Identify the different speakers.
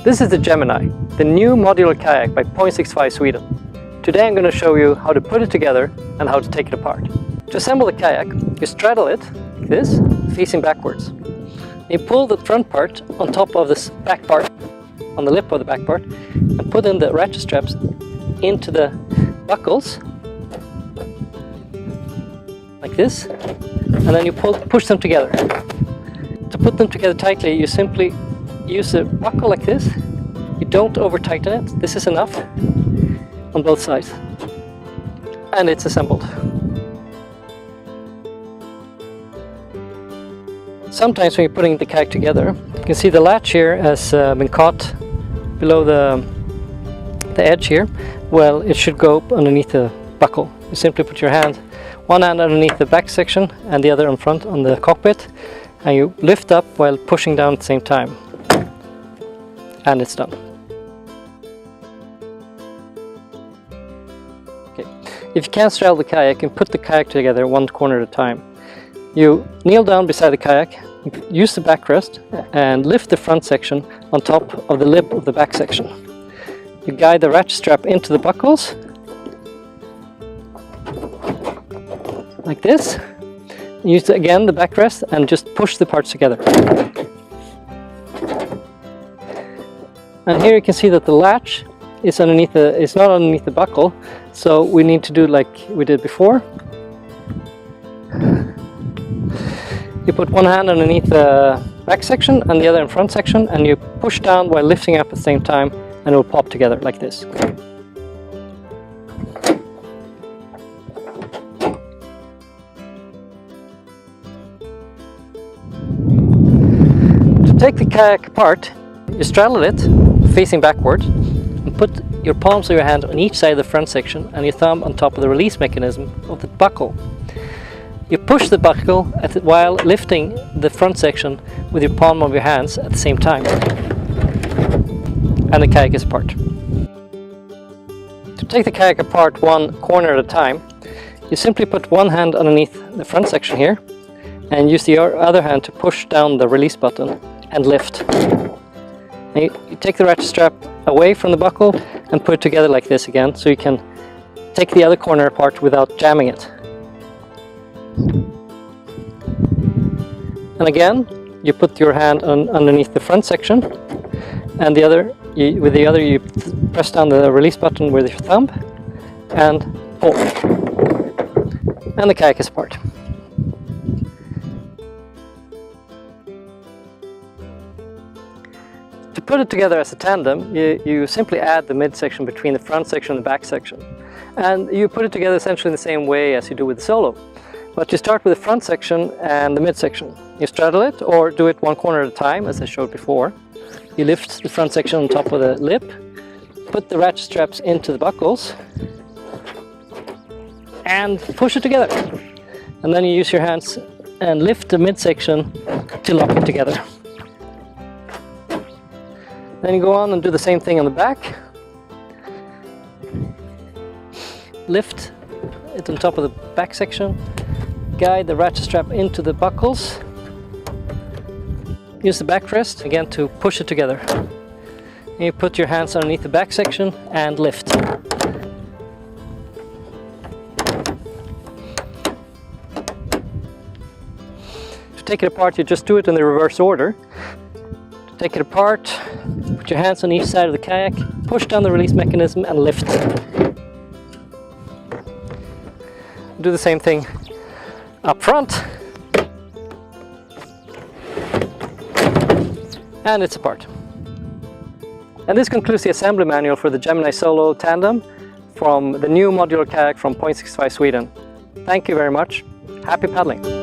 Speaker 1: This is the Gemini, the new modular kayak by 0.65 Sweden. Today I'm going to show you how to put it together and how to take it apart. To assemble the kayak, you straddle it like this, facing backwards. You pull the front part on top of this back part, on the lip of the back part, and put in the ratchet straps into the buckles, like this, and then you push them together. To put them together tightly, you simply use a buckle like this. You don't over tighten it. This is enough on both sides, and it's assembled. Sometimes when you're putting the kayak together, you can see the latch here has been caught below the edge here. Well, it should go up underneath the buckle. You simply put your hand, one hand underneath the back section and the other in front on the cockpit, and you lift up while pushing down at the same time, and it's done. Okay. If you can't straddle the kayak, you can put the kayak together one corner at a time. You kneel down beside the kayak, use the backrest and lift the front section on top of the lip of the back section. You guide the ratchet strap into the buckles, like this. Use again the backrest and just push the parts together. And here you can see that the latch is not underneath the buckle, so we need to do like we did before. You put one hand underneath the back section and the other in front section, and you push down while lifting up at the same time, and it will pop together like this. To take the kayak apart, you straddle it facing backward and put your palms of your hand on each side of the front section and your thumb on top of the release mechanism of the buckle. You push the buckle while lifting the front section with your palm of your hands at the same time, and the kayak is apart. To take the kayak apart one corner at a time, you simply put one hand underneath the front section here and use the other hand to push down the release button and lift. And you take the ratchet strap away from the buckle and put it together like this again, so you can take the other corner apart without jamming it. And again, you put your hand underneath the front section, and with the other you press down the release button with your thumb and pull. And the kayak is apart. To put it together as a tandem, you simply add the midsection between the front section and the back section. And you put it together essentially in the same way as you do with the solo. But you start with the front section and the midsection. You straddle it or do it one corner at a time, as I showed before. You lift the front section on top of the lip, put the ratchet straps into the buckles, and push it together. And then you use your hands and lift the midsection to lock it together. Then you go on and do the same thing on the back. Lift it on top of the back section. Guide the ratchet strap into the buckles. Use the backrest again to push it together. And you put your hands underneath the back section and lift. To take it apart, you just do it in the reverse order. To take it apart, put your hands on each side of the kayak, push down the release mechanism and lift. Do the same thing up front, and it's apart. And this concludes the assembly manual for the Gemini Solo-Tandem from the new modular kayak from 0.65 Sweden. Thank you very much. Happy paddling!